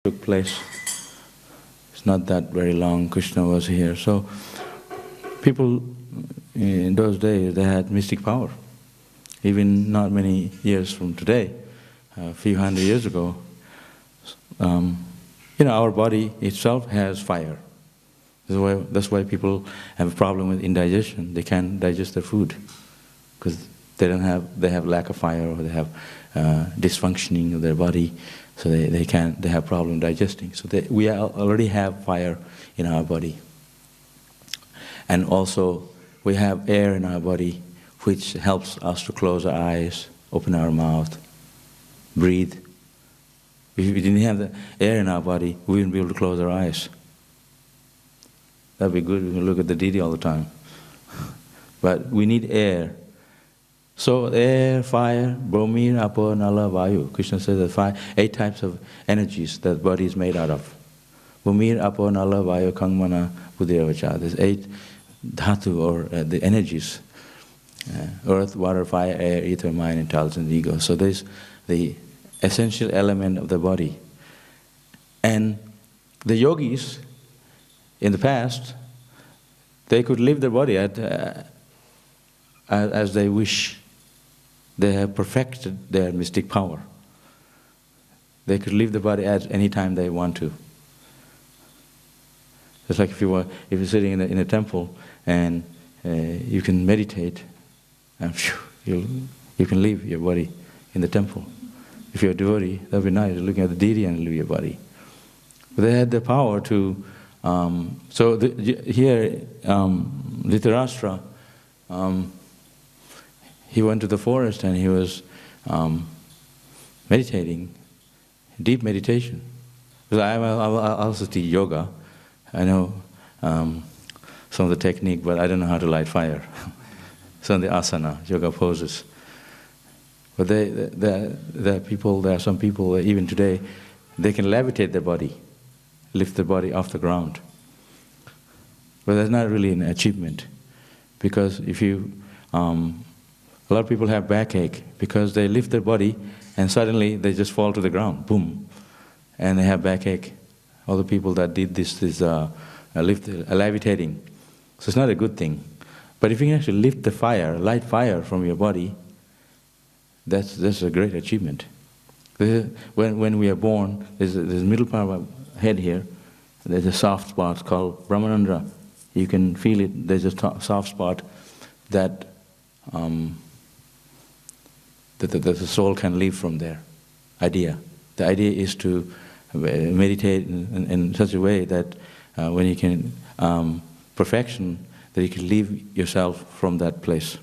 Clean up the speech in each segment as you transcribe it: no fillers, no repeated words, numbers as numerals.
took place. It's not that very long. Krishna was here. So people in those days, they had mystic power. Even not many years from today, a few hundred years ago, our body itself has fire. That's why people have a problem with indigestion. They can't digest their food because they have lack of fire, or they have dysfunctioning of their body, so they have problem digesting. So we already have fire in our body. And also we have air in our body which helps us to close our eyes, open our mouth, breathe. If we didn't have the air in our body, we wouldn't be able to close our eyes. That'd be good, we can look at the deity all the time. But we need air. So air, fire, bromir, apo, nala, vayu. Krishna says that 8 types of energies that body is made out of. Bromir, apo, nala, vayu, kangmana, buddhiravacha. There's 8 dhatu, or the energies. Earth, water, fire, air, ether, mind, intelligence, ego. So there's the essential element of the body. And the yogis in the past, they could leave their body as they wish. They have perfected their mystic power. They could leave the body at any time they want to. It's like if you're sitting in a temple and you can meditate, and you can leave your body in the temple. If you're a devotee, that'd be nice, looking at the deity and leave your body. But they had the power to. Here, Dhritarashtra, he went to the forest and he was meditating, deep meditation. Because I also teach yoga. I know some of the technique, but I don't know how to light fire. Some of the asana, yoga poses. But there are some people, even today, they can levitate their body, lift their body off the ground. But that's not really an achievement, because if you, a lot of people have backache because they lift their body and suddenly they just fall to the ground, boom, and they have backache. All the people that did this levitating. So it's not a good thing. But if you can actually lift the fire, light fire from your body, that's a great achievement. When we are born, there's a middle part of our head here, there's a soft spot called Brahmanandra. You can feel it, there's a soft spot that the soul can leave from there. The idea is to meditate in such a way that when you can, perfection, that you can leave yourself from that place.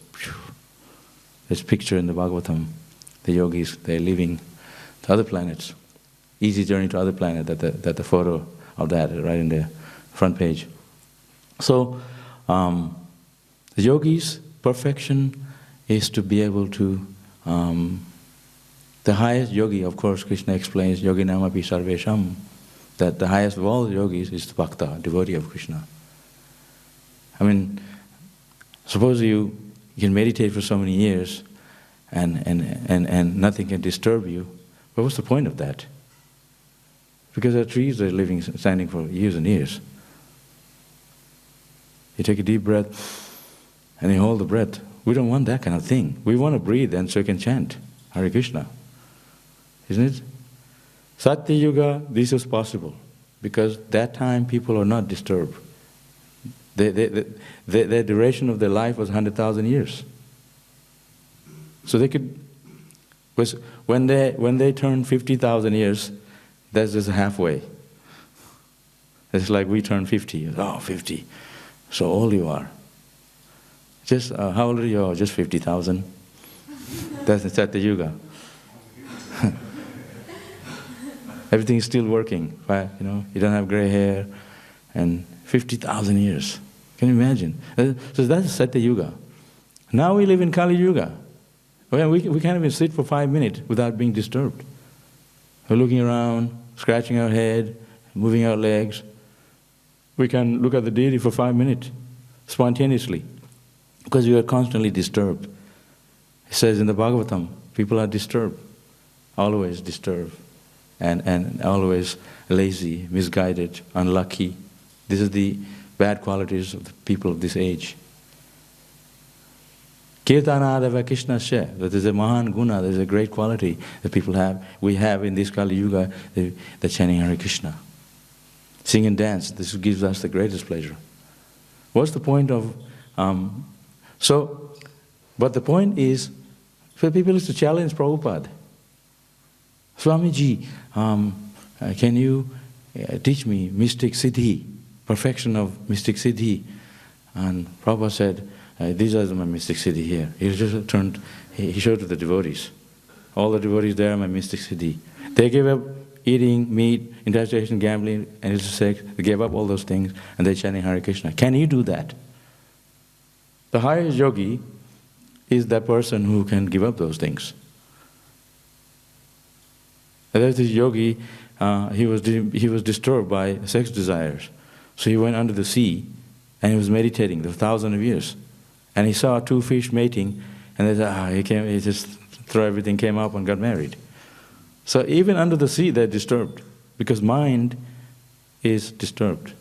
There's a picture in the Bhagavatam, the yogis, they're leaving to other planets. Easy journey to other planet, that the photo of that is right in the front page. So, the yogis, perfection is to be able to, the highest yogi, of course, Krishna explains, yoginamapi sarvesham, that the highest of all the yogis is the bhakta, devotee of Krishna. I mean, suppose you can meditate for so many years and nothing can disturb you, but what's the point of that? Because there are trees that are standing for years and years. You take a deep breath and you hold the breath. We don't want that kind of thing. We want to breathe and so you can chant Hare Krishna. Isn't it? Satya Yuga, this was possible because that time people are not disturbed. The duration of their life was 100,000 years. So they could, when they turn 50,000 years, that's just halfway. It's like we turn 50. Oh, 50. So old you are. Just, how old are you? Oh, just 50,000. That's the Satya Yuga. Everything is still working, right? You don't have gray hair, and 50,000 years. Can you imagine? So that's Satya Yuga. Now we live in Kali Yuga. We can't even sit for 5 minutes without being disturbed. We're looking around, scratching our head, moving our legs. We can look at the deity for 5 minutes, spontaneously, because we are constantly disturbed. It says in the Bhagavatam, people are disturbed, always disturbed. and always lazy, misguided, unlucky. These are the bad qualities of the people of this age. Kirtanadava Krishnasya, that is a Mahan Guna, that is a great quality that people have. We have in this Kali Yuga, the chanting Hare Krishna. Sing and dance, this gives us the greatest pleasure. What's the point of... but the point is, for people is to challenge Prabhupada. Swamiji, can you teach me mystic siddhi, perfection of mystic siddhi? And Prabhupada said, these are my mystic siddhi here. He just turned, he showed to the devotees. All the devotees there are my mystic siddhi. They gave up eating, meat, intoxication, gambling, and illicit sex. They gave up all those things and they chanting Hare Krishna. Can you do that? The highest yogi is that person who can give up those things. There's this yogi, he was disturbed by sex desires. So he went under the sea and he was meditating for thousands of years. And he saw two fish mating, and they said, he just threw everything, came up and got married. So even under the sea they're disturbed, because mind is disturbed.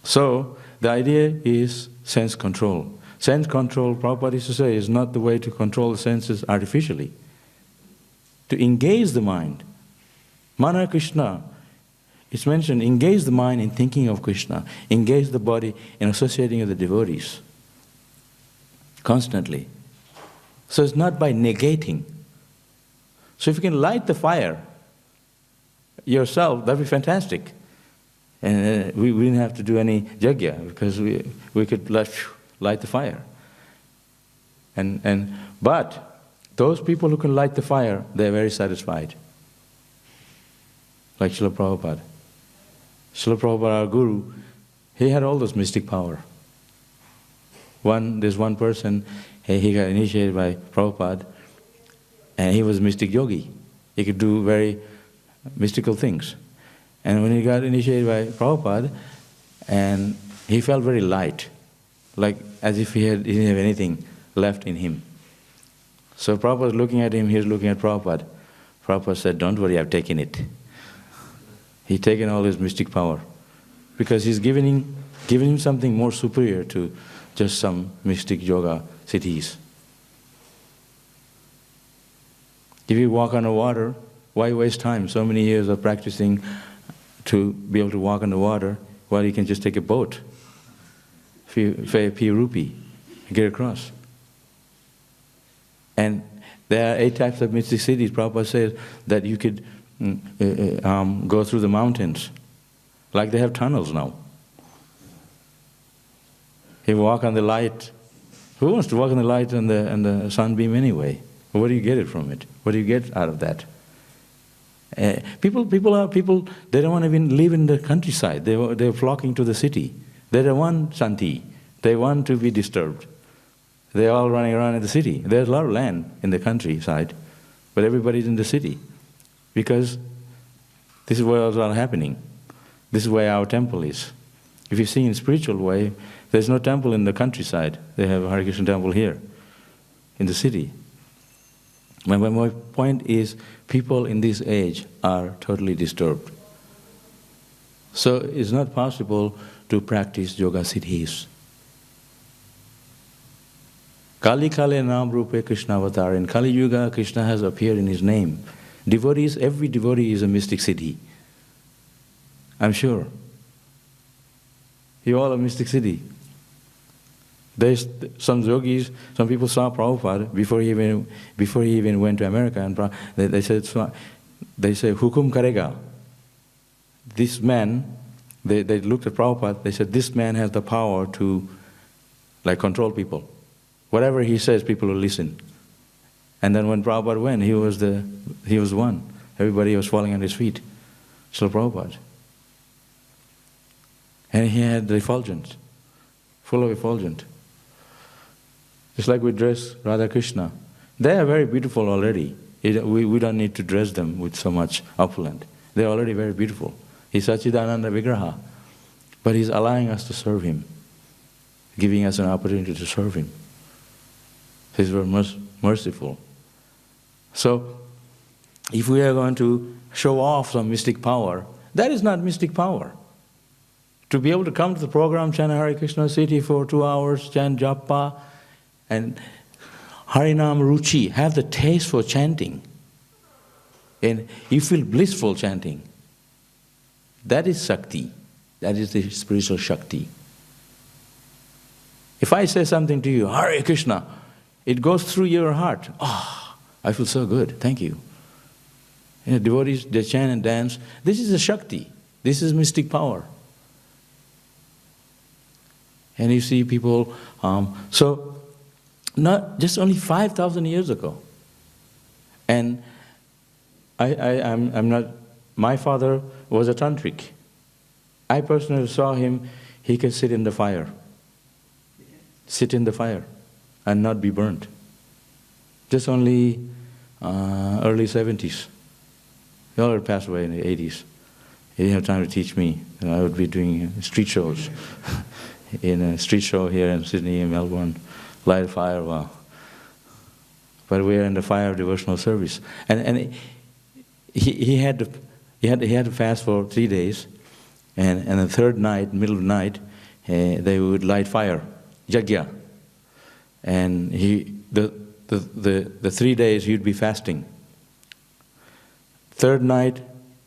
So the idea is sense control. Sense control, Prabhupada used to say, is not the way to control the senses artificially. To engage the mind. Mana Krishna, it's mentioned, engage the mind in thinking of Krishna, engage the body in associating with the devotees. Constantly. So it's not by negating. So if you can light the fire yourself, that'd be fantastic. And we didn't have to do any yajna, because we could light the fire. But those people who can light the fire, they're very satisfied. Like Srila Prabhupada. Srila Prabhupada, our guru, he had all this mystic power. There's one person, he got initiated by Prabhupada, and he was a mystic yogi. He could do very mystical things. And when he got initiated by Prabhupada, and he felt very light, like as if he didn't have anything left in him. So Prabhupada was looking at him, he was looking at Prabhupada. Prabhupada said, don't worry, I've taken it. He's taken all his mystic power, because he's giving him something more superior to just some mystic yoga siddhis. If you walk on the water, why waste time? So many years of practicing to be able to walk on the water, while you can just take a boat, pay a rupee, and get across. And there are 8 types of mystic siddhis. Prabhupada says that you could go through the mountains, like they have tunnels now. You walk on the light. Who wants to walk on the light and the sunbeam anyway? What do you get it from it? What do you get out of that? People, they don't want to even live in the countryside. They're flocking to the city. They don't want shanti. They want to be disturbed. They're all running around in the city. There's a lot of land in the countryside, but everybody's in the city, because this is where it's all happening. This is where our temple is. If you see in spiritual way, there's no temple in the countryside. They have a Hare Krishna temple here, in the city. My point is, people in this age are totally disturbed. So it's not possible to practice yoga siddhis. Kali Kale Nam Rupe Krishna Avatar. In Kali Yuga, Krishna has appeared in his name. Devotees, every devotee is a mystic siddhi. I'm sure. You all are mystic siddhi. There's some yogis, some people saw Prabhupada before he even went to America, and they said, Hukum Karega. This man, they looked at Prabhupada, they said, this man has the power to control people. Whatever he says, people will listen. And then when Prabhupada went, he was one. Everybody was falling on his feet. So Prabhupada. And he had the effulgence, full of effulgence. Just like we dress Radha Krishna. They are very beautiful already. We don't need to dress them with so much opulent. They're already very beautiful. He's Sachidananda Vigraha. But he's allowing us to serve him, giving us an opportunity to serve him. He's very merciful. So, if we are going to show off some mystic power, that is not mystic power. To be able to come to the program, chant Hare Krishna, sit here for 2 hours, chant japa, and Harinam Ruchi, have the taste for chanting, and you feel blissful chanting. That is Shakti. That is the spiritual Shakti. If I say something to you, Hare Krishna, it goes through your heart. Ah, I feel so good, thank you. You know, devotees, they chant and dance. This is a Shakti. This is mystic power. And you see people, so not just only 5,000 years ago. And I'm not, my father was a tantric. I personally saw him, he could sit in the fire. Sit in the fire and not be burnt. Just only early 70s. He already passed away in the 80s. He didn't have time to teach me. You know, I would be doing street shows. In a street show here in Sydney and Melbourne, light a fire, wow. But we are in the fire of devotional service. And he had to fast for 3 days, and the third night, middle of the night, they would light fire, yajna. And the 3 days he would be fasting. Third night,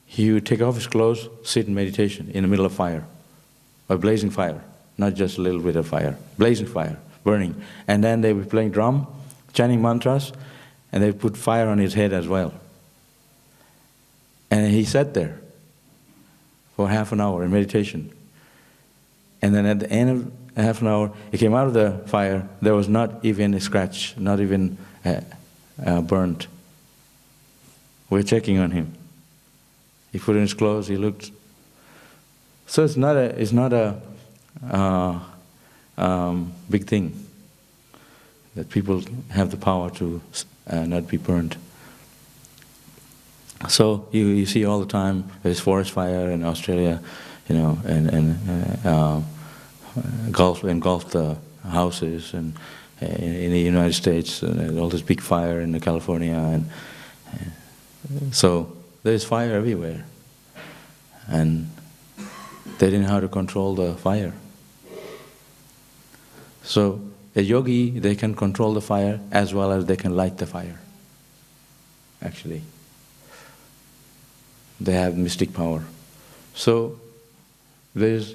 he would take off his clothes, sit in meditation in the middle of fire, or blazing fire. Not just a little bit of fire, blazing fire, burning. And then they were playing drum, chanting mantras, and they put fire on his head as well. And he sat there for half an hour in meditation. And then at the end of half an hour, he came out of the fire, there was not even a scratch, not even burnt. We're checking on him. He put on his clothes, he looked. So it's not a big thing that people have the power to not be burned. So you see all the time there's forest fire in Australia, you know, and engulf the houses, and in the United States all this big fire in California, and so there's fire everywhere, and they didn't know how to control the fire. So a yogi, they can control the fire as well as they can light the fire, actually. They have mystic power. So there's,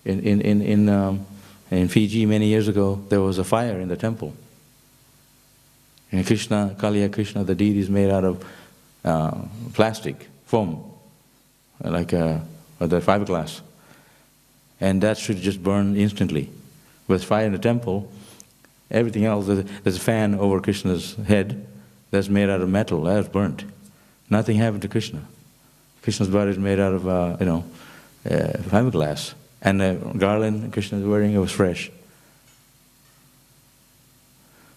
in Fiji many years ago, there was a fire in the temple. And Krishna, Kaliya Krishna, the deity is made out of plastic, foam, like the fiberglass. And that should just burn instantly. With fire in the temple, everything else, there's a fan over Krishna's head that's made out of metal, that's burnt. Nothing happened to Krishna. Krishna's body is made out of, fiberglass. And the garland Krishna is wearing, it was fresh.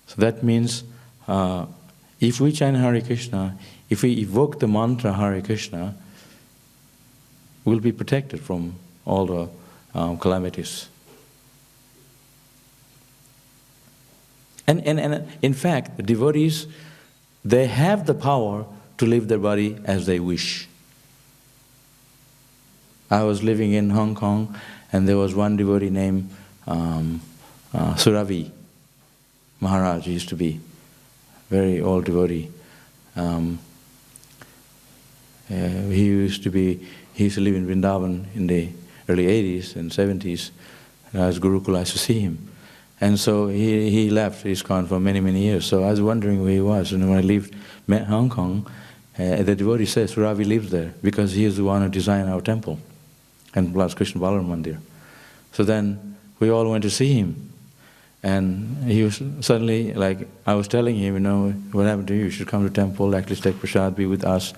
So that means, if we chant Hare Krishna, if we evoke the mantra Hare Krishna, we'll be protected from all the calamities. And in fact, the devotees, they have the power to live their body as they wish. I was living in Hong Kong, and there was one devotee named Suravi Maharaj. He used to be very old devotee. He used to live in Vrindavan in the early 80s and 70s. As Gurukula, I used to see him. And so he left ISKCON for many, many years. So I was wondering where he was. And when I left Hong Kong, the devotee says Suravi lives there because he is the one who designed our temple and plus Krishna Balaram Mandir. So then we all went to see him. And he was suddenly, like, I was telling him, you know, what happened to you? You should come to temple, actually take prasad, be with us.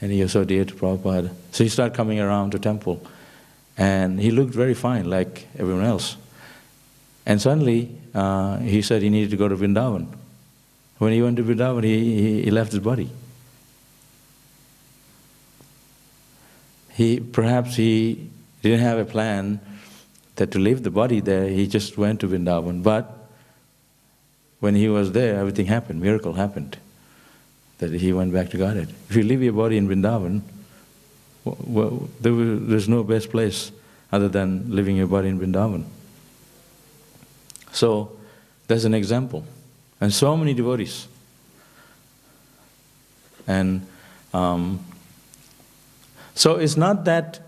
And he was so dear to Prabhupada. So he started coming around to temple. And he looked very fine, like everyone else. And suddenly, he said he needed to go to Vrindavan. When he went to Vrindavan, he left his body. Perhaps he didn't have a plan that to leave the body there, he just went to Vrindavan. But when he was there, everything happened, miracle happened. that he went back to Godhead. If you leave your body in Vrindavan, there's no best place other than living your body in Vrindavan. So, that's an example. And so many devotees. And so it's not that,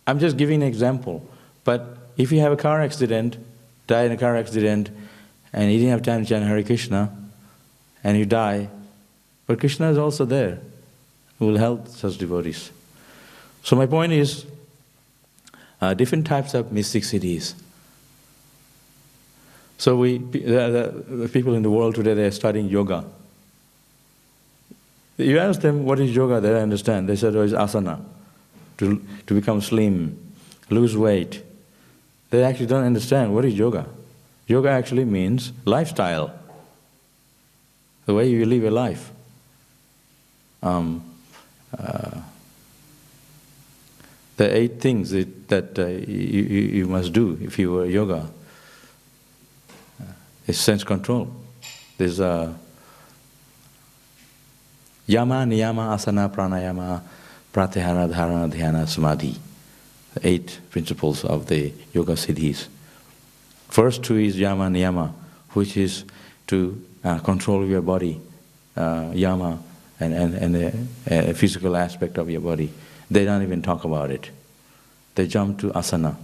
I'm just giving an example, but if you have a car accident, die in a car accident, and you didn't have time to chant Hare Krishna, and you die, but Krishna is also there, who will help such devotees. So my point is, different types of mystic cities. So the people in the world today, they are studying yoga. You ask them, what is yoga? They don't understand. They said, oh, it's asana, to become slim, lose weight. They actually don't understand what is yoga. Yoga actually means lifestyle, the way you live your life. The 8 things that you must do if you were yoga is sense control. There's yama, niyama, asana, pranayama, pratyahara, dharana, dhyana, samadhi. The 8 principles of the yoga siddhis. First 2 is yama, niyama, which is to control your body, yama, and the physical aspect of your body. They don't even talk about it. They jump to asana,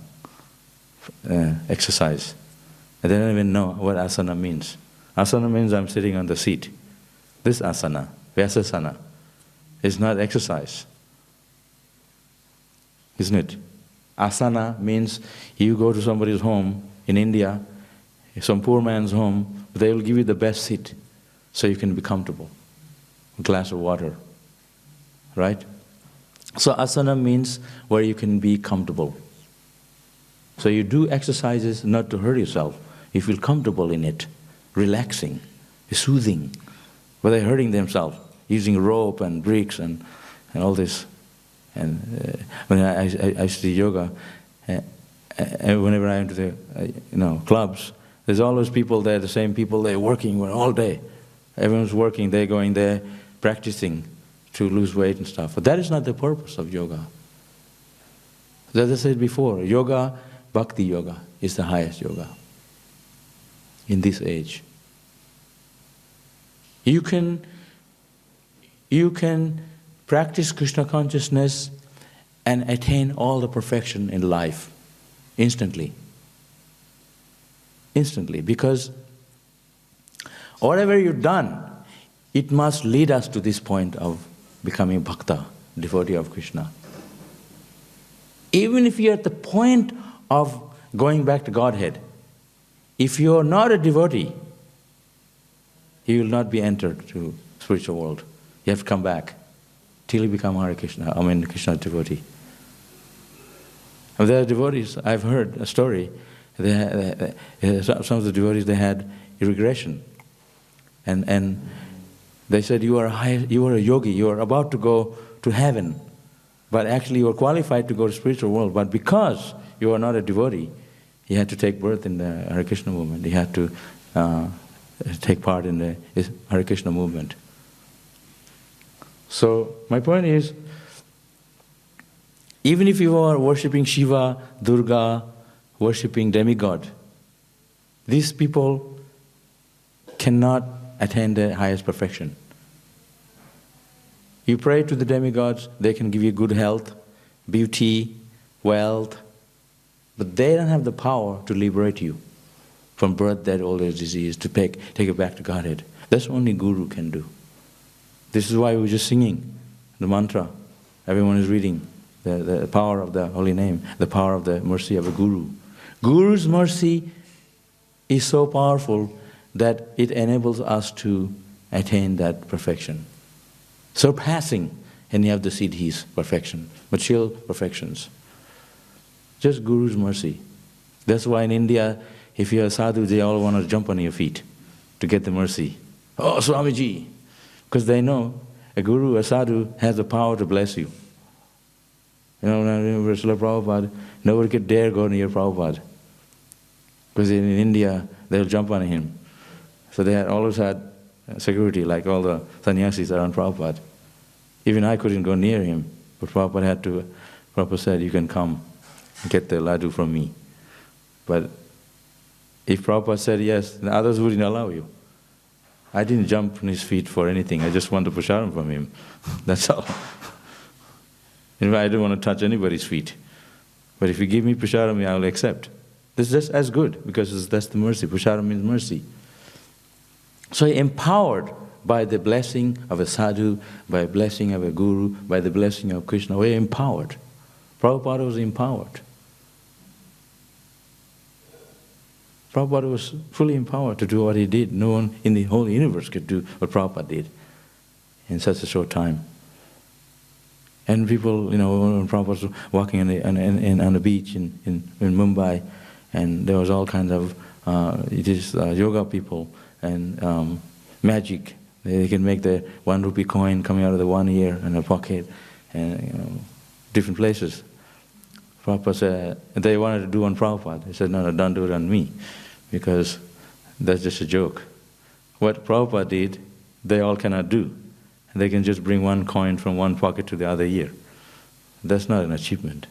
exercise. And they don't even know what asana means. Asana means I'm sitting on the seat. This asana, vyasasana, is not exercise. Isn't it? Asana means you go to somebody's home in India, some poor man's home, they will give you the best seat so you can be comfortable. A glass of water, right? So asana means where you can be comfortable. So you do exercises not to hurt yourself. You feel comfortable in it, relaxing, soothing. But they're hurting themselves, using rope and bricks and all this. And when I used to do yoga, and whenever I enter the clubs, there's always people there, the same people, they're working all day. Everyone's working, they're going there, practicing to lose weight and stuff. But that is not the purpose of yoga. As I said before, yoga, bhakti yoga, is the highest yoga in this age. You can practice Krishna consciousness and attain all the perfection in life instantly. Instantly, because whatever you've done, it must lead us to this point of becoming bhakta, devotee of Krishna. Even if you're at the point of going back to Godhead, if you're not a devotee, you will not be entered to spiritual world. You have to come back till you become Krishna devotee. And there are devotees, I've heard a story, some of the devotees, they had a regression. And they said, you are a yogi, you are about to go to heaven, but actually you are qualified to go to spiritual world. But because you are not a devotee, you had to take birth in the Hare Krishna movement. You had to take part in the Hare Krishna movement. So my point is, even if you are worshipping Shiva, Durga, worshipping demigod, these people cannot attain the highest perfection. You pray to the demigods, they can give you good health, beauty, wealth, but they don't have the power to liberate you from birth, death, old age, disease, to take you back to Godhead. That's only Guru can do. This is why we're just singing the mantra. Everyone is reading the power of the holy name, the power of the mercy of a Guru. Guru's mercy is so powerful that it enables us to attain that perfection, surpassing any of the siddhis perfection, material perfections. Just Guru's mercy. That's why in India, if you're a sadhu, they all want to jump on your feet to get the mercy. Oh, Swamiji! Because they know a guru, a sadhu, has the power to bless you. You know, when Srila Prabhupada, nobody could dare go near Prabhupada. Because in India, they'll jump on him. So they had always had security like all the sannyasis around Prabhupada. Even I couldn't go near him, but Prabhupada said, you can come and get the laddu from me. But if Prabhupada said yes, the others wouldn't allow you. I didn't jump on his feet for anything, I just wanted prasadam from him. That's all. Anyway, I don't want to touch anybody's feet. But if you give me prasadam, I will accept. This is just as good, because that's the mercy. Prasadam means mercy. So empowered by the blessing of a sadhu, by the blessing of a guru, by the blessing of Krishna, we're empowered. Prabhupada was empowered. Prabhupada was fully empowered to do what he did. No one in the whole universe could do what Prabhupada did in such a short time. And people, when Prabhupada was walking on the beach in Mumbai, and there was all kinds of yoga people and magic. They can make the 1 rupee coin coming out of the one ear and a pocket, and different places. Prabhupada said, they wanted to do on Prabhupada. He said, no, don't do it on me, because that's just a joke. What Prabhupada did, they all cannot do. They can just bring one coin from one pocket to the other ear. That's not an achievement.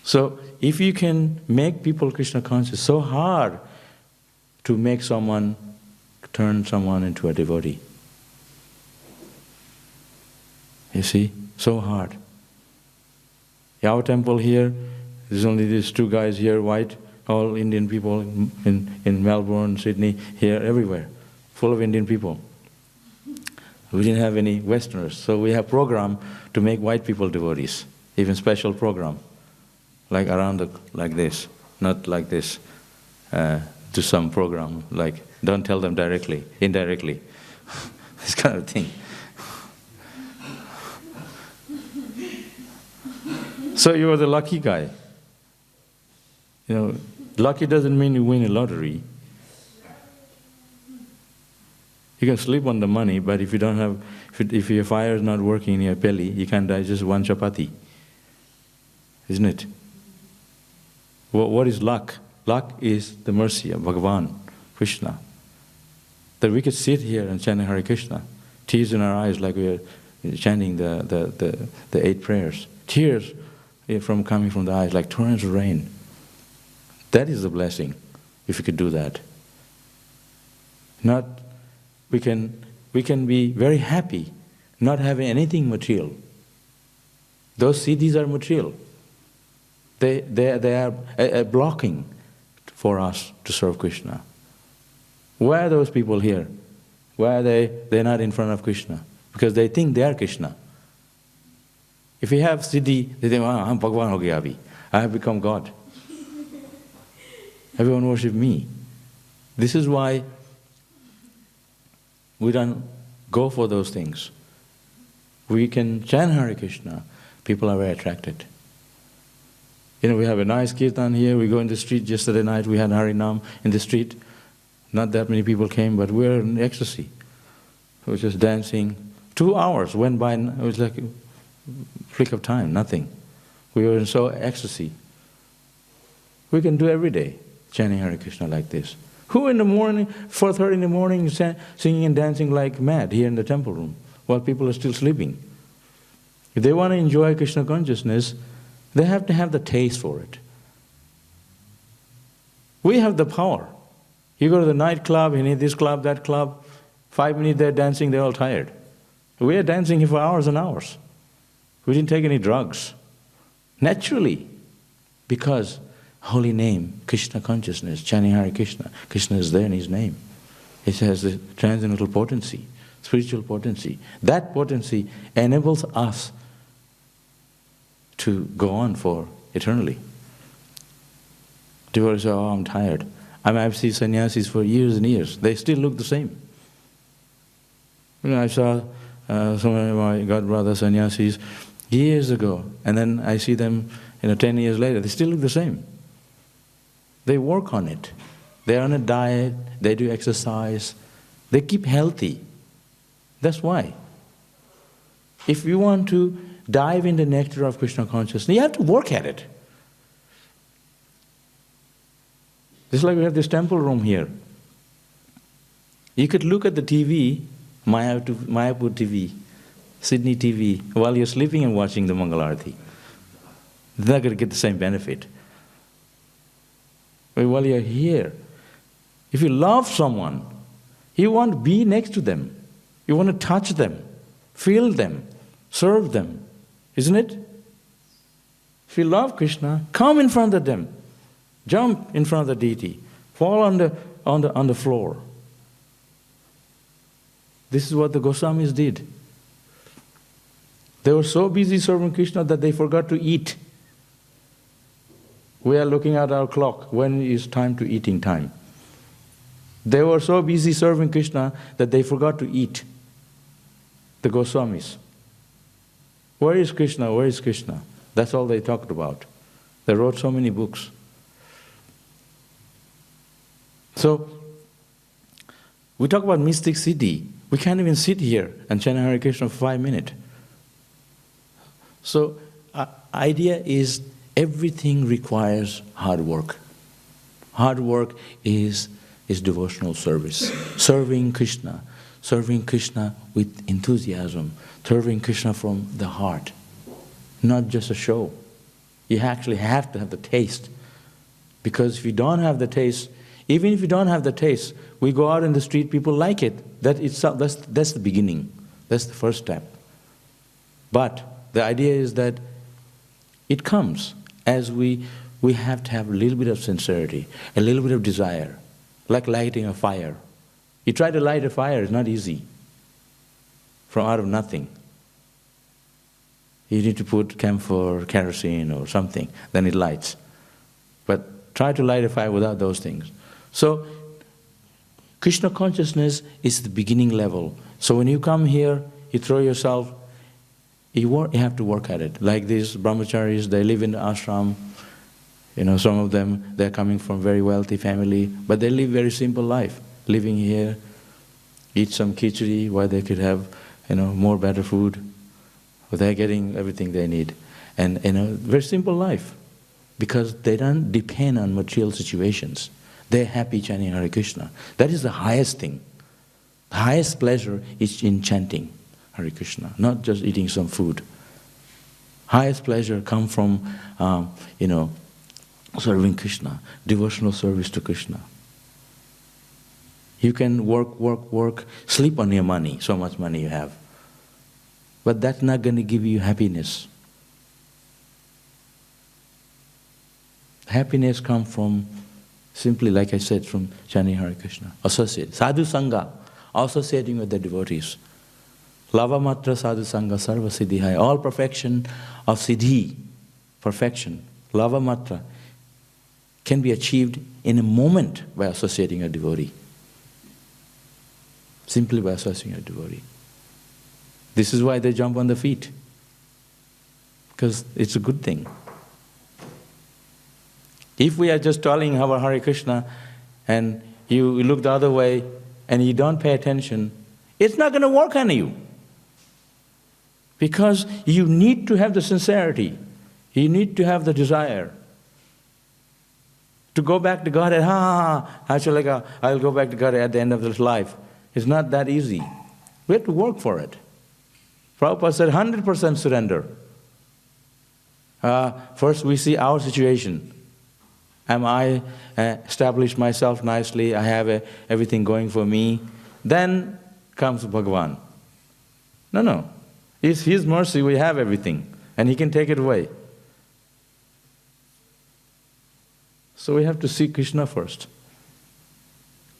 So, if you can make people Krishna conscious, so hard to make turn someone into a devotee. You see, so hard. Our temple here, there's only these 2 guys here, white, all Indian people in Melbourne, Sydney, here, everywhere, full of Indian people. We didn't have any Westerners, so we have program to make white people devotees, even special program, like like this, not like this, to some program, like don't tell them directly, indirectly, this kind of thing. So you are the lucky guy. Lucky doesn't mean you win a lottery. You can sleep on the money, but if you don't have, if your fire is not working in your belly, you can't digest one chapati. Isn't it? What is luck? Luck is the mercy of Bhagavan, Krishna. That we could sit here and chant Hare Krishna, tears in our eyes like we are chanting the 8 prayers. Tears coming from the eyes like torrents of rain. That is the blessing, if we could do that. We can be very happy not having anything material. Those CDs are material. They are a blocking for us to serve Krishna. Why are those people here? Why are they're not in front of Krishna? Because they think they are Krishna. If you have CD, they think, I'm Bhagavan ho gaya abhi. I have become God. Everyone worship me. This is why we don't go for those things. We can chant Hare Krishna. People are very attracted. We have a nice kirtan here. We go in the street. Yesterday night we had Harinam in the street. Not that many people came, but we were in ecstasy. We were just dancing. 2 hours went by. It was like a flick of time, nothing. We were in so ecstasy. We can do every day, chanting Hare Krishna like this. Who in the morning, 4:30 in the morning, singing and dancing like mad here in the temple room while people are still sleeping? If they want to enjoy Krishna consciousness, they have to have the taste for it. We have the power. You go to the nightclub, you need this club, that club, 5 minutes they're dancing, they're all tired. We are dancing here for hours and hours. We didn't take any drugs. Naturally, because holy name, Krishna consciousness, chanting Hare Krishna, Krishna is there in his name. It has the transcendental potency, spiritual potency. That potency enables us to go on for eternally. Devotees say, I'm tired. I've seen sannyasis for years and years. They still look the same. I saw some of my godbrother sannyasis years ago, and then I see them 10 years later, they still look the same. They work on it. They're on a diet, they do exercise, they keep healthy. That's why. If you want to dive in the nectar of Krishna consciousness, you have to work at it. Just like we have this temple room here. You could look at the TV, Mayapur TV, Sydney TV, while you're sleeping and watching the Mangalarti. They're not going to get the same benefit. But while you're here, if you love someone, you want to be next to them. You want to touch them, feel them, serve them. Isn't it? If you love Krishna, come in front of them. Jump in front of the deity. Fall on the floor. This is what the Goswamis did. They were so busy serving Krishna that they forgot to eat. We are looking at our clock. When is time to eating time? They were so busy serving Krishna that they forgot to eat. The Goswamis. Where is Krishna? Where is Krishna? That's all they talked about. They wrote so many books. So, we talk about mystic city. We can't even sit here and chant Hare Krishna for 5 minutes. So, idea is everything requires hard work. Hard work is devotional service. Serving Krishna with enthusiasm. Serving Krishna from the heart. Not just a show. You actually have to have the taste. Because if you don't have the taste, even if you don't have the taste, we go out in the street, people like it. That's the beginning. That's the first step. But the idea is that it comes as we have to have a little bit of sincerity, a little bit of desire, like lighting a fire. You try to light a fire, it's not easy. From out of nothing. You need to put camphor, kerosene or something, then it lights. But try to light a fire without those things. So, Krishna consciousness is the beginning level. So when you come here, you throw yourself, you have to work at it. Like these brahmacharis, they live in the ashram. You know, some of them, they're coming from very wealthy family, but they live very simple life. Living here, eat some khichdi, where they could have, more better food. But they're getting everything they need. And, very simple life. Because they don't depend on material situations. They're happy chanting Hare Krishna. That is the highest thing. The highest pleasure is in chanting Hare Krishna, not just eating some food. Highest pleasure comes from, serving Krishna, devotional service to Krishna. You can work, sleep on your money, so much money you have. But that's not going to give you happiness. Happiness comes from, simply like I said, from chanting Hare Krishna. Associate. Sadhu Sangha, associating with the devotees. Lava matra sadhu sangha sarva siddhihaya. All perfection of siddhi, perfection, lava matra, can be achieved in a moment by associating a devotee. Simply by associating a devotee. This is why they jump on the feet. Because it's a good thing. If we are just telling our Hare Krishna and you look the other way and you don't pay attention, it's not going to work on you. Because you need to have the sincerity. You need to have the desire. To go back to Godhead, I'll go back to Godhead at the end of this life. It's not that easy. We have to work for it. Prabhupada said 100% surrender. First we see our situation. Am I established myself nicely? I have everything going for me. Then comes Bhagavan. No. It's His mercy we have everything. And He can take it away. So we have to seek Krishna first.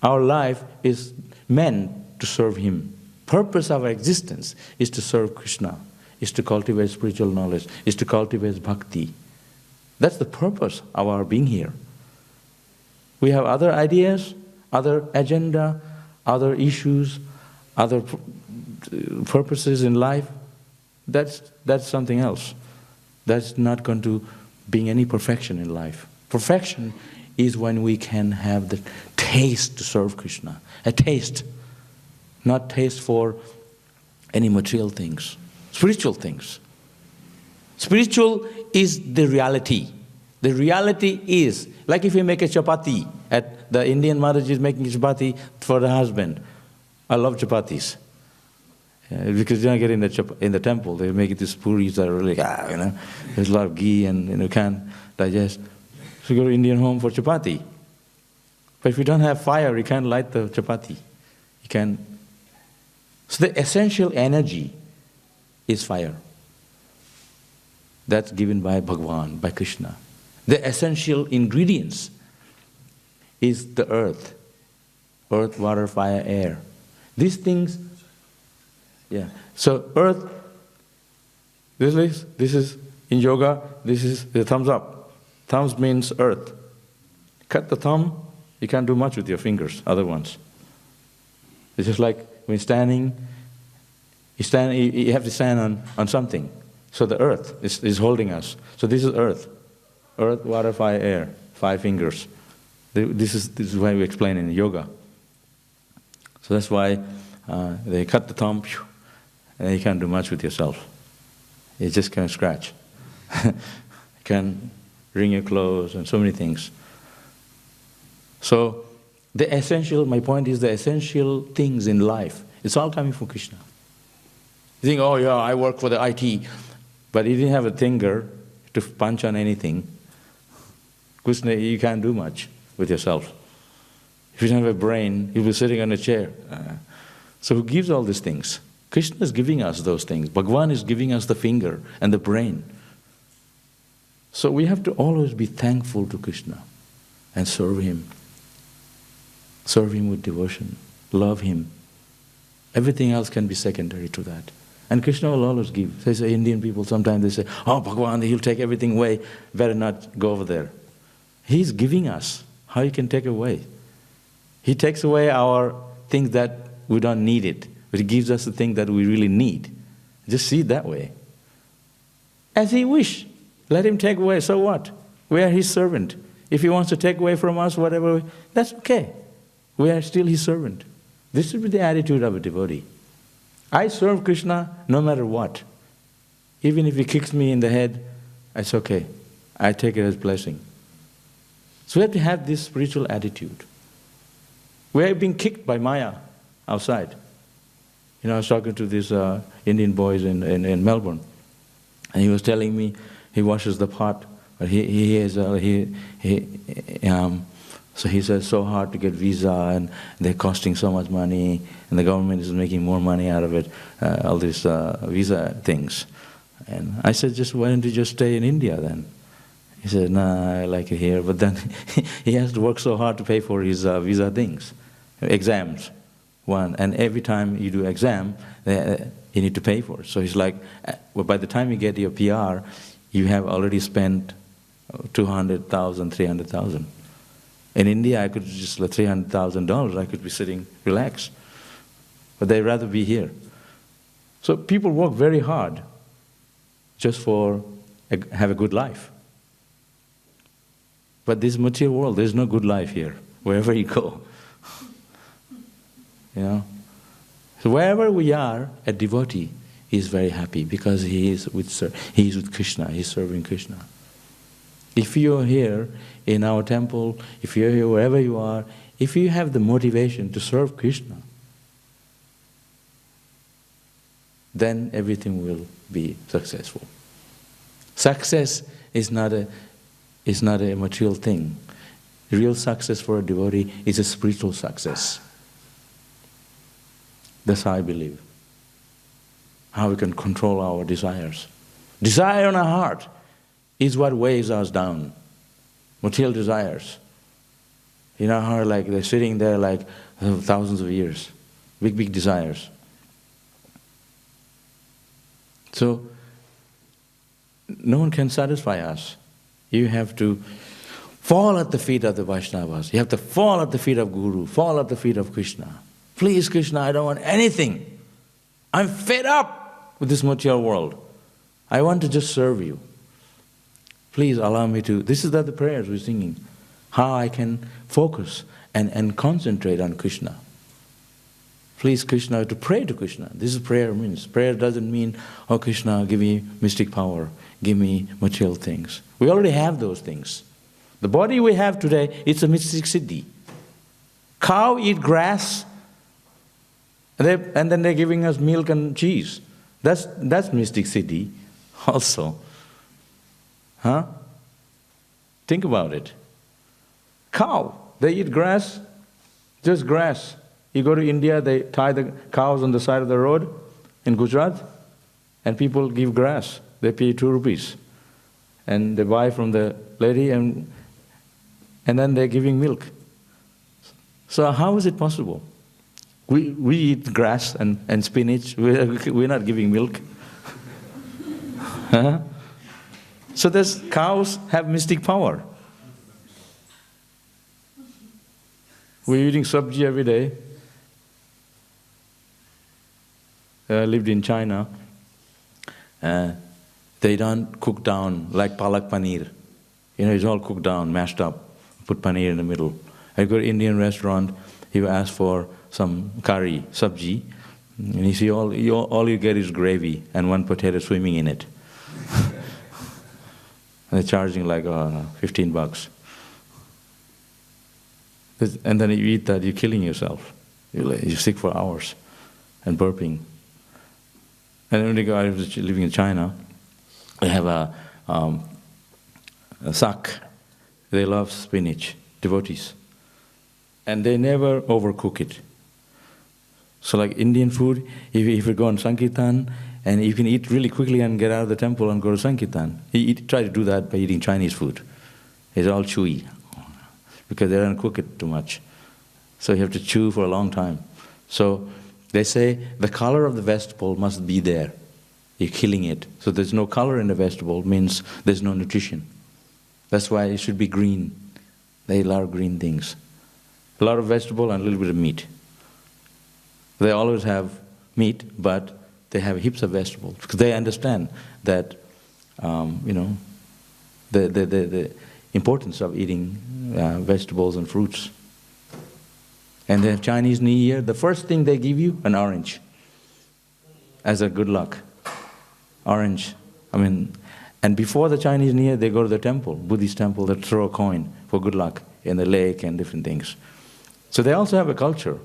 Our life is meant to serve Him. Purpose of our existence is to serve Krishna, is to cultivate spiritual knowledge, is to cultivate bhakti. That's the purpose of our being here. We have other ideas, other agenda, other issues, other purposes in life. That's something else. That's not going to bring any perfection in life. Perfection is when we can have the taste to serve Krishna. A taste. Not taste for any material things. Spiritual things. Spiritual is the reality. The reality is, like if you make a chapati, the Indian Mataji is making chapati for the husband. I love chapatis. Because you don't get in the temple, they make it these puris that are really, there's a lot of ghee and you can't digest. So you go to Indian home for chapati. But if you don't have fire, you can't light the chapati. You can. So the essential energy is fire. That's given by Bhagavan, by Krishna. The essential ingredients is the earth. Earth, water, fire, air. These things, So earth, this is in yoga, this is the thumbs up. Thumbs means earth. Cut the thumb, you can't do much with your fingers, other ones. It's just like when standing, you have to stand on something. So the earth is holding us. So this is earth. Earth, water, fire, air. 5 fingers. This is why we explain in yoga. So that's why they cut the thumb, and you can't do much with yourself. You just can't scratch. You can wring your clothes and so many things. So my point is the essential things in life, it's all coming from Krishna. You think, oh yeah, I work for the IT, but you didn't have a finger to punch on anything. Krishna, you can't do much with yourself. If you don't have a brain, you'll be sitting on a chair. So who gives all these things? Krishna is giving us those things. Bhagavan is giving us the finger and the brain. So we have to always be thankful to Krishna and serve Him. Serve Him with devotion. Love Him. Everything else can be secondary to that. And Krishna will always give. They say, Indian people, sometimes they say, oh, Bhagavan, He'll take everything away. Better not go over there. He's giving us. How He can take away? He takes away our things that we don't need it. But He gives us the thing that we really need. Just see it that way. As He wish. Let Him take away. So what? We are His servant. If He wants to take away from us whatever, that's okay. We are still His servant. This should be the attitude of a devotee. I serve Krishna no matter what. Even if He kicks me in the head, it's okay. I take it as blessing. So we have to have this spiritual attitude. We are being kicked by Maya outside. I was talking to these Indian boys in Melbourne, and he was telling me he washes the pot, but so he says so hard to get visa, and they're costing so much money, and the government is making more money out of it, all these visa things. And I said, why don't you just stay in India then? He said, nah, I like it here, but then he has to work so hard to pay for his visa things, exams. And every time you do exam, you need to pay for it. So he's like, well, by the time you get your PR, you have already spent 200,000, 300,000. In India, I could just let $300,000, I could be sitting relaxed. But they'd rather be here. So people work very hard just for have a good life. But this material world, there's no good life here, wherever you go. So wherever we are, a devotee is very happy because he is with Krishna, he's serving Krishna. If you're here in our temple, if you're here wherever you are, if you have the motivation to serve Krishna, then everything will be successful. Success is not a material thing. Real success for a devotee is a spiritual success. That's how I believe. How we can control our desires. Desire in our heart is what weighs us down. Material desires. In our heart, like they're sitting there like thousands of years. Big, big desires. So, no one can satisfy us. You have to fall at the feet of the Vaishnavas. You have to fall at the feet of Guru. Fall at the feet of Krishna. Please, Krishna, I don't want anything. I'm fed up with this material world. I want to just serve you. Please allow me to. This is the prayers we're singing. How I can focus and concentrate on Krishna. Please, Krishna, to pray to Krishna. This is prayer means. Prayer doesn't mean, oh Krishna, give me mystic power. Give me material things. We already have those things. The body we have today, it's a mystic siddhi. Cow eat grass. And then they're giving us milk and cheese. That's mystic city also. Huh? Think about it. Cow, they eat grass, just grass. You go to India, they tie the cows on the side of the road in Gujarat, and people give grass. They pay 2 rupees. And they buy from the lady, and then they're giving milk. So how is it possible? We eat grass and spinach. We're not giving milk. Huh? So cows have mystic power. We're eating sabji every day. I lived in China. They don't cook down like palak paneer. It's all cooked down, mashed up. Put paneer in the middle. I go to an Indian restaurant. You ask for some curry, sabji, and you see all you get is gravy and 1 potato swimming in it. And they're charging like $15. And then you eat that, you're killing yourself. You're sick for hours and burping. And when I was living in China, they have a sak. They love spinach, devotees. And they never overcook it. So like Indian food, if you go on Sankirtan, and you can eat really quickly and get out of the temple and go to Sankirtan. Try to do that by eating Chinese food. It's all chewy, because they don't cook it too much. So you have to chew for a long time. So they say the color of the vegetable must be there. You're killing it. So there's no color in the vegetable, means there's no nutrition. That's why it should be green. They love green things. A lot of vegetable and a little bit of meat. They always have meat, but they have heaps of vegetables, because they understand that, the importance of eating vegetables and fruits. And they have Chinese New Year. The first thing they give you, an orange, as a good luck. Orange. And before the Chinese New Year, they go to the temple, Buddhist temple, they throw a coin for good luck in the lake and different things. So they also have a culture.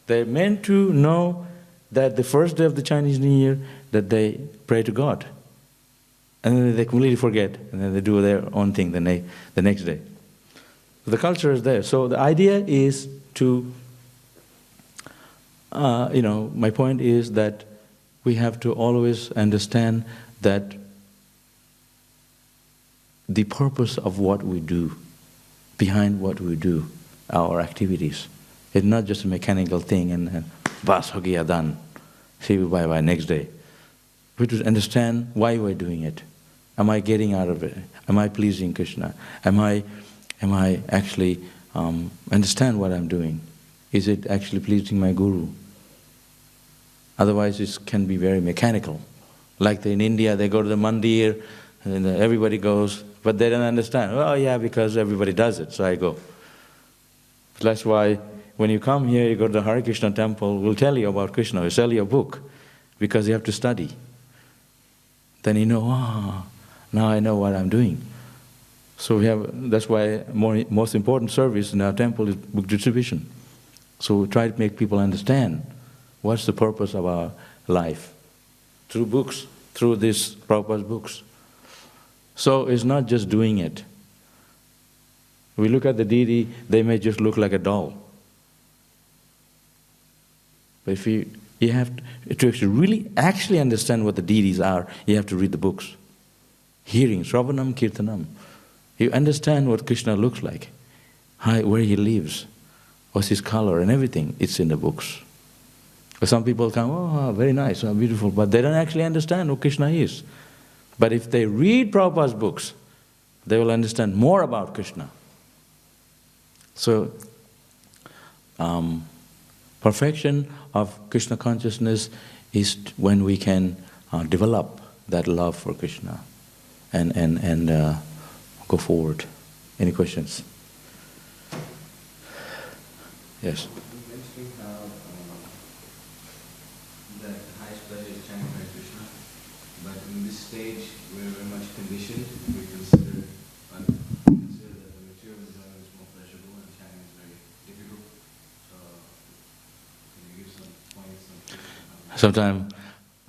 They're meant to know that the first day of the Chinese New Year, that they pray to God. And then they completely forget, and then they do their own thing the next day. So the culture is there. So the idea is to, my point is that we have to always understand that the purpose of what we do, behind what we do, our activities, is not just a mechanical thing and bas ho gaya, done. See you bye next day. We have to understand why we're doing it. Am I getting out of it? Am I pleasing Krishna? Am I actually understand what I'm doing? Is it actually pleasing my guru? Otherwise, it can be very mechanical. Like in India, they go to the mandir, and everybody goes, but they don't understand. Oh yeah, because everybody does it, so I go. That's why when you come here, you go to the Hare Krishna temple, we'll tell you about Krishna, we'll sell you a book, because you have to study. Then you know, now I know what I'm doing. So that's why most important service in our temple is book distribution. So we try to make people understand what's the purpose of our life. Through books, through these Prabhupada's books. So it's not just doing it. We look at the deity, they may just look like a doll. But if you have to really actually understand what the deities are, you have to read the books. Hearing, Shravanam, Kirtanam. You understand what Krishna looks like, where he lives, what's his color and everything. It's in the books. But some people come, oh, very nice, oh, beautiful, but they don't actually understand who Krishna is. But if they read Prabhupada's books, they will understand more about Krishna. So, perfection of Krishna consciousness is when we can develop that love for Krishna and go forward. Any questions? Yes. You mentioned how the highest pleasure is chanting Hare Krishna, but in this stage we're very much conditioned. We consider that the material enjoyment is more pleasurable and chanting is very difficult. So can you give some points on Sometimes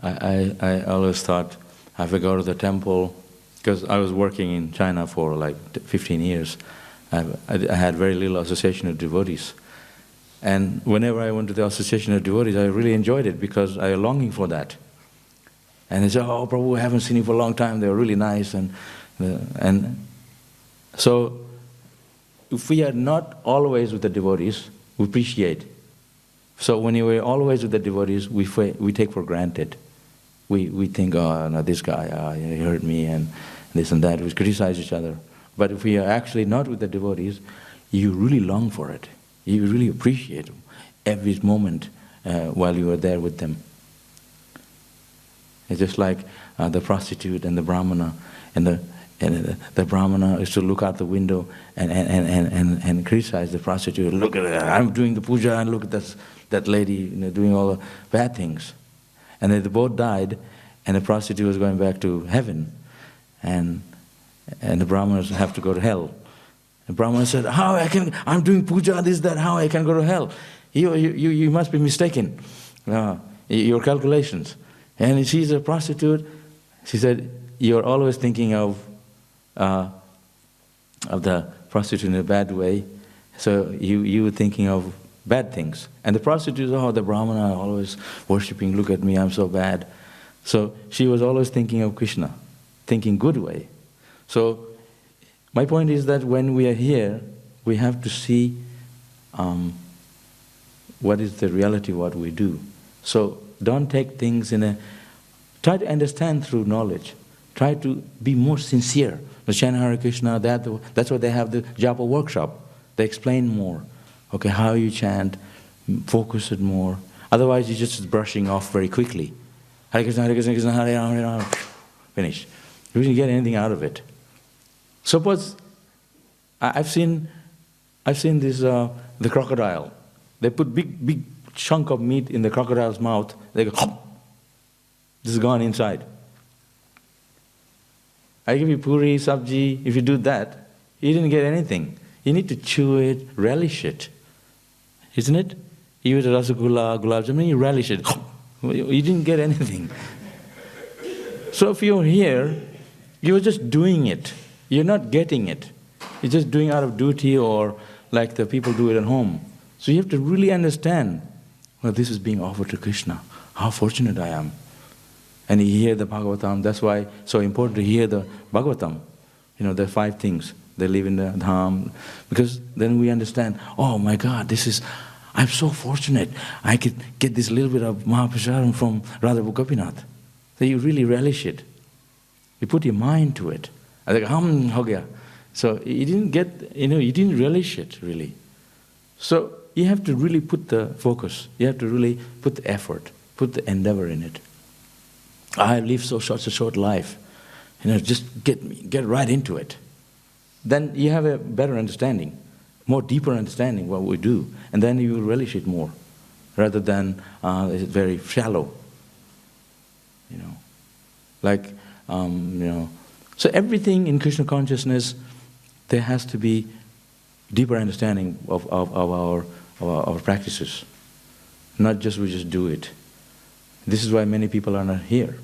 I always thought, if I go to the temple, because I was working in China for like 15 years, I had very little association with devotees. And whenever I went to the association of devotees, I really enjoyed it because I was longing for that. And they said, oh, Prabhu, I haven't seen you for a long time, they were really nice. And so, if we are not always with the devotees, we appreciate. So when you are always with the devotees, we take for granted. We think, oh, no, this guy, he hurt me, and this and that. We criticize each other. But if we are actually not with the devotees, you really long for it. You really appreciate every moment while you are there with them. It's just like the prostitute and the brahmana, and the brahmana is to look out the window and criticize the prostitute. Look at her, I'm doing the puja, and look at that lady, doing all the bad things. And they both died, and the prostitute was going back to heaven, and the brahmanas have to go to hell. The brahmana said, I'm doing puja, this, that, how I can go to hell? You must be mistaken, your calculations. And she's a prostitute. She said, you're always thinking of the prostitute in a bad way, so you were thinking of bad things. And the prostitute, the brahmana are always worshipping, look at me, I'm so bad. So she was always thinking of Krishna, thinking good way. So my point is that when we are here, we have to see what is the reality of what we do. So don't take things try to understand through knowledge. Try to be more sincere. The chant Hare Krishna, that's why they have the japa workshop. They explain more. Okay, how you chant, focus it more. Otherwise you're just brushing off very quickly. Hare Krishna, Hare Krishna, Krishna Hare Hare, Hare Hare. Finish. You didn't get anything out of it. Suppose, I've seen this, the crocodile. They put big chunk of meat in the crocodile's mouth. They go, hop. This is gone inside. I give you puri, sabji, if you do that, you didn't get anything. You need to chew it, relish it. Isn't it? You eat a rasgulla, gulab jamun, you relish it. You didn't get anything. So if you're here, you're just doing it. You're not getting it. You're just doing out of duty, or like the people do it at home. So you have to really understand, well, this is being offered to Krishna. How fortunate I am. And you hear the Bhagavatam. That's why it's so important to hear the Bhagavatam. The 5 things. They live in the dham. Because then we understand, oh my God, I'm so fortunate. I could get this little bit of Mahaprasadam from Radha Gopinath. So you really relish it. You put your mind to it. I think, ho gaya. So you didn't get, you didn't relish it, really. So you have to really put the focus. You have to really put the effort, put the endeavor in it. I live such a short life. Just get right into it. Then you have a better understanding, more deeper understanding what we do, and then you will relish it more, rather than it's very shallow. So everything in Krishna consciousness, there has to be deeper understanding of our practices. Not just we just do it. This is why many people are not here.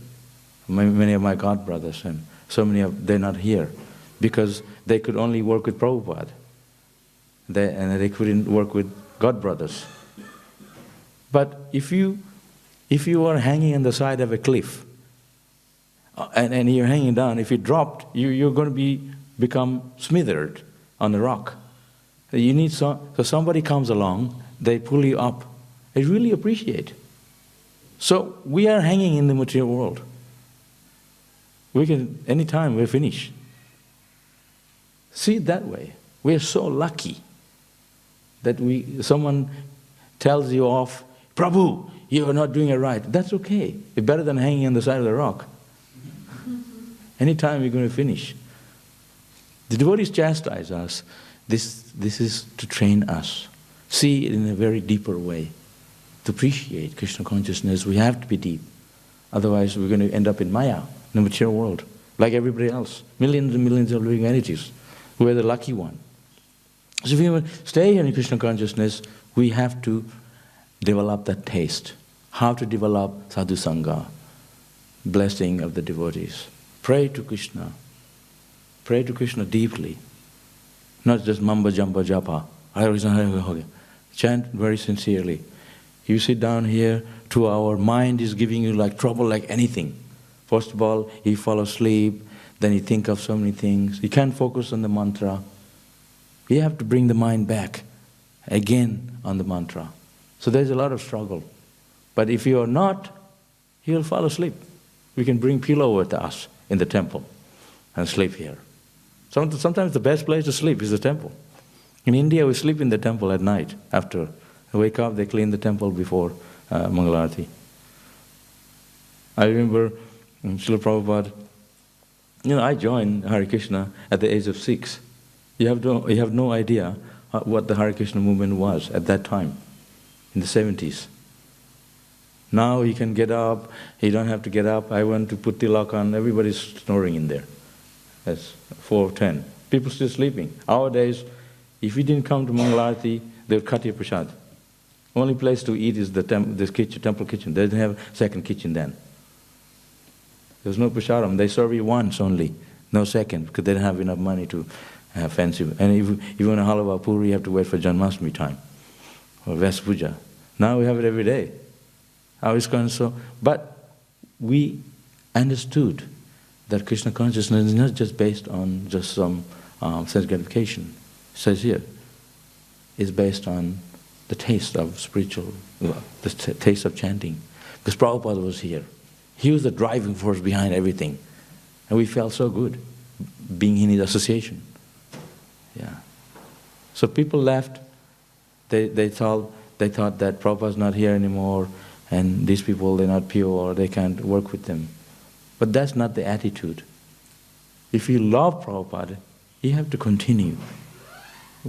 Many of my God brothers and so many they're not here because they could only work with Prabhupada. They couldn't work with God brothers. But if you are hanging on the side of a cliff and you're hanging down, if you dropped, you're going to become smothered on the rock. You need so somebody comes along, they pull you up. I really appreciate. So we are hanging in the material world. We can, anytime we're finished. See it that way. We're so lucky that someone tells you off, Prabhu, you are not doing it right. That's okay. It's better than hanging on the side of the rock. Anytime we're going to finish. The devotees chastise us. This is to train us. See it in a very deeper way. To appreciate Krishna consciousness, we have to be deep. Otherwise, we're going to end up in Maya, in the material world, like everybody else. Millions and millions of living entities. We're the lucky one. So if we want to stay in Krishna consciousness, we have to develop that taste. how to develop sadhu sangha, blessing of the devotees. Pray to Krishna. Pray to Krishna deeply. Not just mamba jamba japa. Hare Krishna, Hare Krishna. Chant very sincerely. You sit down here, 2 hours, mind is giving you like trouble like anything. First of all, you fall asleep, then you think of so many things. You can't focus on the mantra. You have to bring the mind back again on the mantra. So there's a lot of struggle. But if you are not, you'll fall asleep. We can bring pillow with us in the temple and sleep here. Sometimes the best place to sleep is the temple. In India, we sleep in the temple at night. After we wake up, they clean the temple before Mangalarati. I remember Srila Prabhupada, I joined Hare Krishna at the age of 6. You have no idea what the Hare Krishna movement was at that time, in the 70s. Now you can get up, you don't have to get up. I went to put tilak on, everybody's snoring in there. That's 4:10. People still sleeping. Our days, if you didn't come to Mangalarati, they would cut your prasad. Only place to eat is this kitchen, temple kitchen. They didn't have second kitchen then. There's no prasadam. They serve you once only, no second, because they didn't have enough money to have fancy. And if you want a halava puri, you have to wait for Janmashtami time or Vest Puja. Now we have it every day. How is so? But we understood that Krishna consciousness is not just based on just some sense gratification. It says here, it's based on the taste of spiritual, the taste of chanting. Because Prabhupada was here. He was the driving force behind everything. And we felt so good being in his association. Yeah. So people left. They thought that Prabhupada's not here anymore, and these people, they're not pure, or they can't work with them. But that's not the attitude. If you love Prabhupada, you have to continue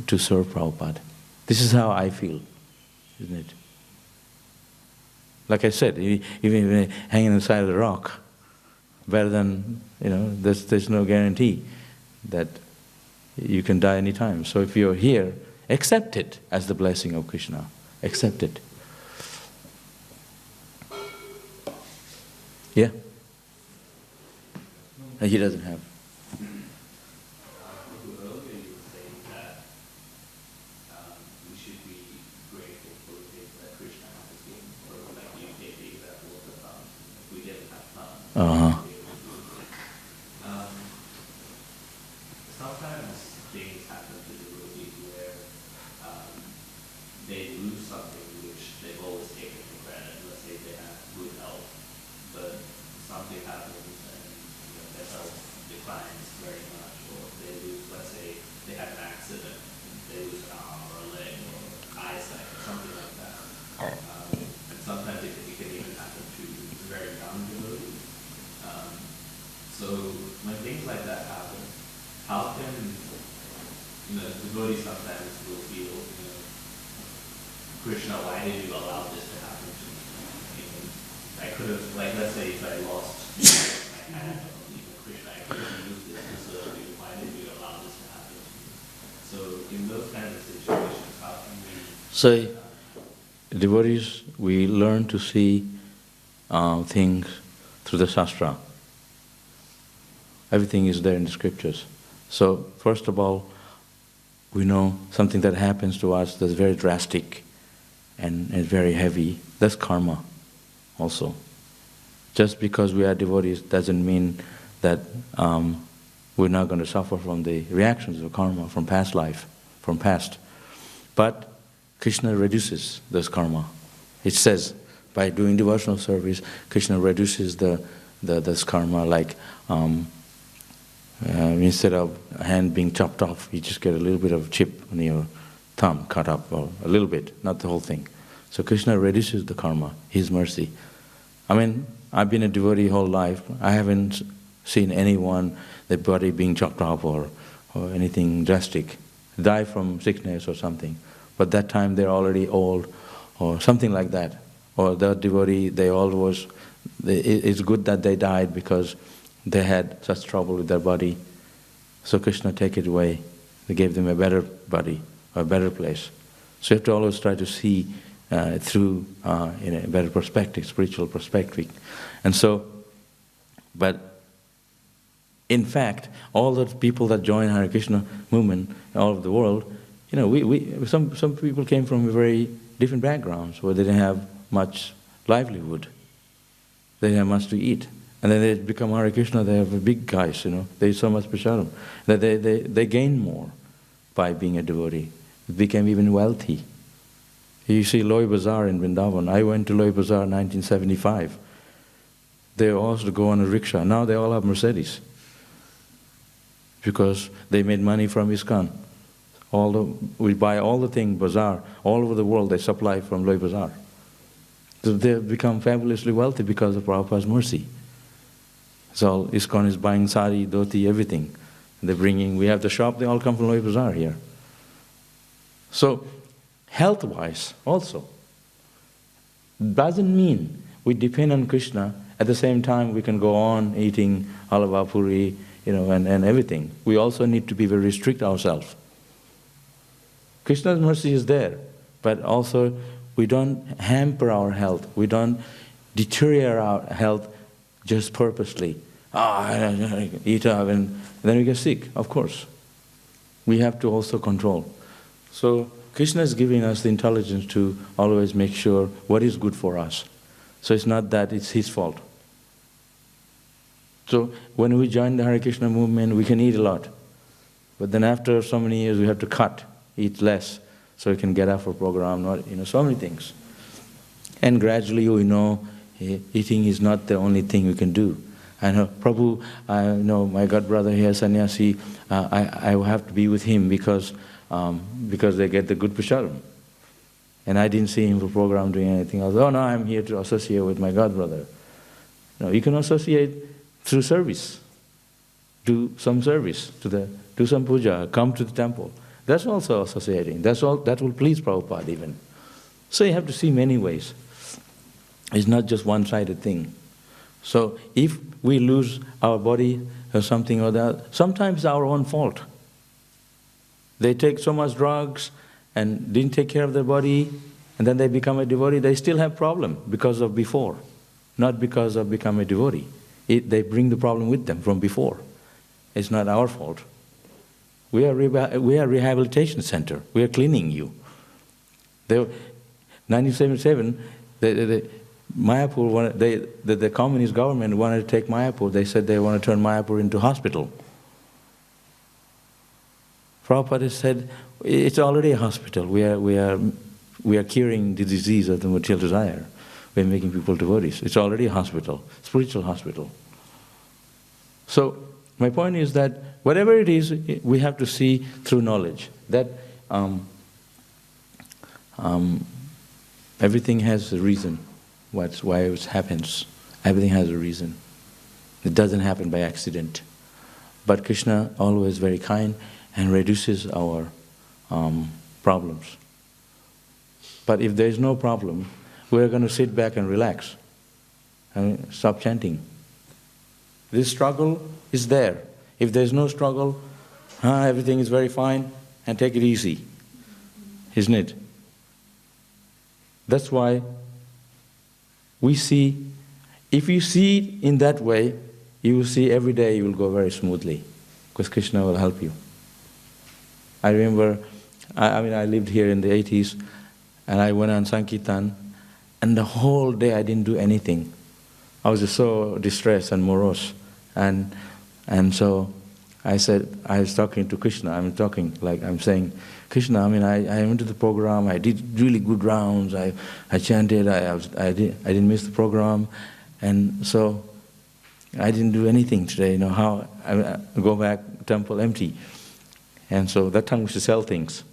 to serve Prabhupada. This is how I feel, isn't it? Like I said, even hanging on the side of the rock, better than, there's no guarantee that you can die any time. So if you're here, accept it as the blessing of Krishna. Accept it. Yeah? And he doesn't have. Earlier you were saying that we should be grateful for the things that Krishna has given, or like you gave the example of the fountain. If we didn't have fountains, sometimes things happen to the devotees where they lose something which they've always taken for granted. Let's say they have good health, but something happens and their health declines very much, or they lose, let's say they have an accident, they lose an arm or a leg or eyesight or something like that. And sometimes it can even happen to very young devotees. So when things like that happen, how can devotees sometimes will feel, Krishna, why did you allow this to happen to me? I could have, like, let's say if I lost my hand, Krishna, I could have used this to serve you. Why did you allow this to happen to me? So in those kinds of situations, how can we? So, devotees, we learn to see things through the Shastra. Everything is there in the scriptures. So, first of all, we know something that happens to us that's very drastic and very heavy. That's karma also. Just because we are devotees doesn't mean that we're not going to suffer from the reactions of karma from past life, from past. But Krishna reduces this karma. It says, by doing devotional service, Krishna reduces this karma, like instead of a hand being chopped off, you just get a little bit of chip on your thumb cut up, or a little bit, not the whole thing. So Krishna reduces the karma, His mercy. I mean, I've been a devotee whole life. I haven't seen anyone, their body being chopped off or anything drastic, die from sickness or something. But that time they're already old or something like that. Or the devotee, it's good that they died because they had such trouble with their body. So Krishna take it away. They gave them a better body, or a better place. So you have to always try to see through in a better perspective, spiritual perspective. And so, but in fact, all the people that join Hare Krishna movement all over the world, some people came from very different backgrounds where they didn't have much livelihood. They didn't have much to eat. And then they become Hare Krishna, they have big guys, they eat so much prasadam that they gain more by being a devotee. They became even wealthy. You see Loi Bazaar in Vrindavan. I went to Loi Bazaar in 1975. They all used to go on a rickshaw. Now they all have Mercedes because they made money from ISKCON. We buy all the things, bazaar, all over the world they supply from Loi Bazaar. So they've become fabulously wealthy because of Prabhupada's mercy. So ISKCON is buying sari, dhoti, everything. We have the shop, they all come from Loi Bazaar here. So, health-wise also, doesn't mean we depend on Krishna. At the same time, we can go on eating halava puri, and everything. We also need to be very strict ourselves. Krishna's mercy is there, but also we don't hamper our health. We don't deteriorate our health just purposely. Eat up and then we get sick, of course. We have to also control. So Krishna is giving us the intelligence to always make sure what is good for us. So it's not that it's his fault. So when we join the Hare Krishna movement, we can eat a lot. But then after so many years, we have to eat less, so we can get off our program, so many things. And gradually we know eating is not the only thing we can do. I know Prabhu, my god brother here, sannyasi, I have to be with him because they get the good prasadam. And I didn't see him for program doing anything else. Oh no, I'm here to associate with my god brother. No, you can associate through service. Do some service, do some puja, come to the temple. That's also associating. That will please Prabhupada even. So you have to see many ways. It's not just one-sided thing. So if we lose our body or something or that, sometimes it's our own fault. They take so much drugs and didn't take care of their body, and then they become a devotee, they still have problem because of before, not because of become a devotee. They bring the problem with them from before. It's not our fault. We are rehabilitation center. We are cleaning you. 1977, Mayapur, the communist government wanted to take Mayapur. They said they want to turn Mayapur into hospital. Prabhupada said, it's already a hospital. We are curing the disease of the material desire. We're making people devotees. It's already a hospital, spiritual hospital. So my point is that whatever it is, we have to see through knowledge that everything has a reason. Why it happens. Everything has a reason. It doesn't happen by accident. But Krishna always very kind and reduces our problems. But if there is no problem, we're going to sit back and relax and stop chanting. This struggle is there. If there's no struggle, everything is very fine, and take it easy, isn't it? That's why we see, if you see it in that way, you will see every day you will go very smoothly, because Krishna will help you. I remember, I lived here in the 80s, and I went on Sankirtan, and the whole day I didn't do anything. I was just so distressed and morose. And so I said, I was talking to Krishna, I'm saying, Krishna, I went to the program, I did really good rounds, I chanted, I didn't miss the program, and so I didn't do anything today, how I go back, temple empty. And so that time we used to sell things.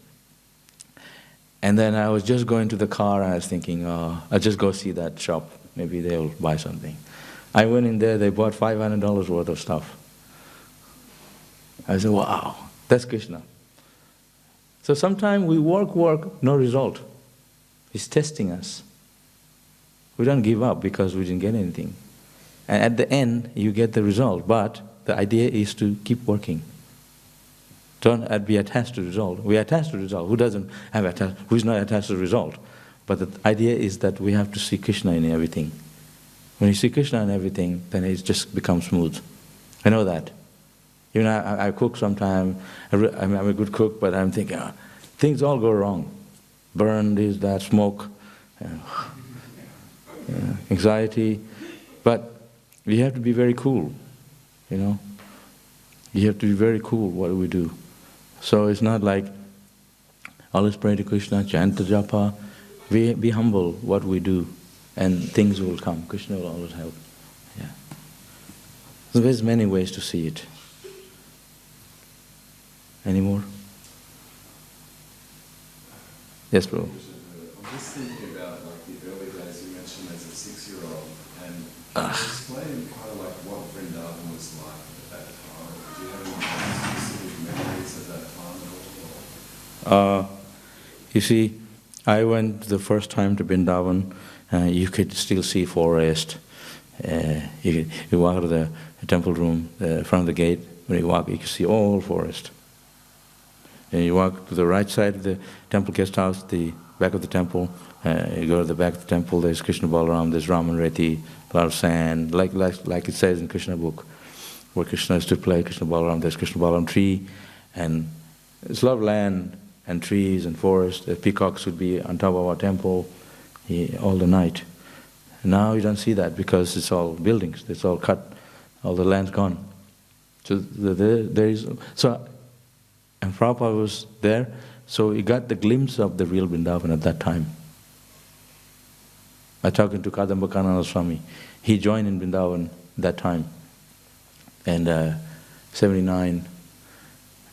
And then I was just going to the car and I was thinking, I'll just go see that shop, maybe they'll buy something. I went in there, they bought $500 worth of stuff. I said, wow, that's Krishna. So sometimes we work, no result. He's testing us. We don't give up because we didn't get anything. And at the end, you get the result, but the idea is to keep working. Don't be attached to the result. We are attached to the result. Who doesn't have attached? Who is not attached to the result? But the idea is that we have to see Krishna in everything. When you see Krishna in everything, then it just becomes smooth. I know that. Even I cook sometimes. I'm a good cook, but I'm thinking, things all go wrong. Burn, this, that, smoke, anxiety. But we have to be very cool, you know. You have to be very cool what we do. So it's not like always pray to Krishna, chant the japa. Be humble what we do, and things will come. Krishna will always help. Yeah. So there's many ways to see it. Any more? Yes, bro. I'm just thinking about like the early days you mentioned as a 6-year-old, and explain kind of like what Vrindavan was like at that time. Do you have any specific memories of that time at all? You see, I went the first time to Vrindavan. You could still see forest. You walk out of the temple room, from the gate. When you walk, you can see all forest. And you walk to the right side of the temple guest house, the back of the temple. You go to the back of the temple. There's Krishna Balaram. There's Raman Reti, a lot of sand, like it says in Krishna book, where Krishna is to play. Krishna Balaram. There's Krishna Balaram tree, and there's a lot of land and trees and forest. The peacocks would be on top of our temple all the night. Now you don't see that because it's all buildings. It's all cut. All the land's gone. So there is and Prabhupada was there, so he got the glimpse of the real Vrindavan at that time. I was talking to Kadambakananda Swami. He joined in Vrindavan that time. And 79,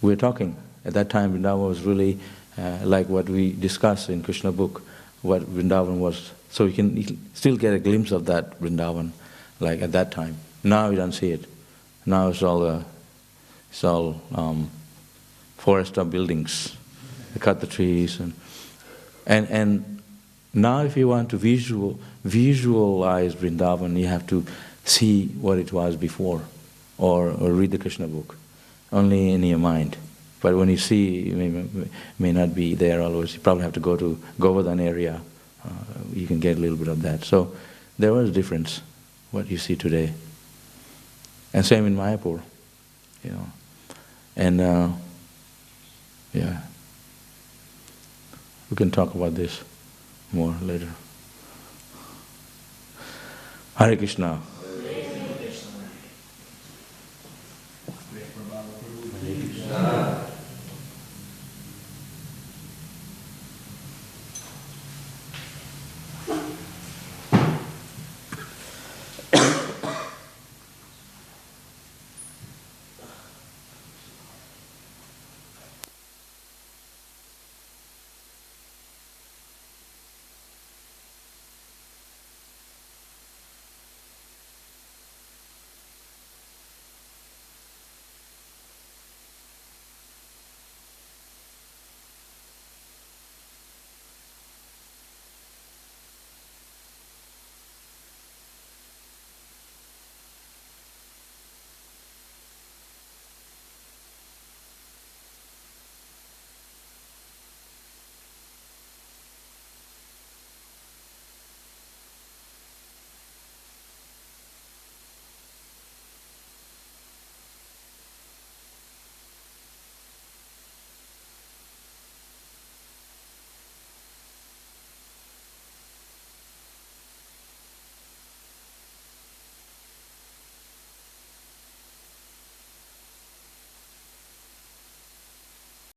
we were talking. At that time, Vrindavan was really like what we discussed in Krishna book, what Vrindavan was. So you can still get a glimpse of that Vrindavan, like at that time. Now you don't see it. Now it's all forest of buildings. They cut the trees and now if you want to visualize Vrindavan, you have to see what it was before, or read the Krishna book, only in your mind. But when you see, you may not be there always. You probably have to go to Govardhan area. You can get a little bit of that. So there was a difference, what you see today. And same in Mayapur, you know. And yeah, we can talk about this more later. Hare Krishna.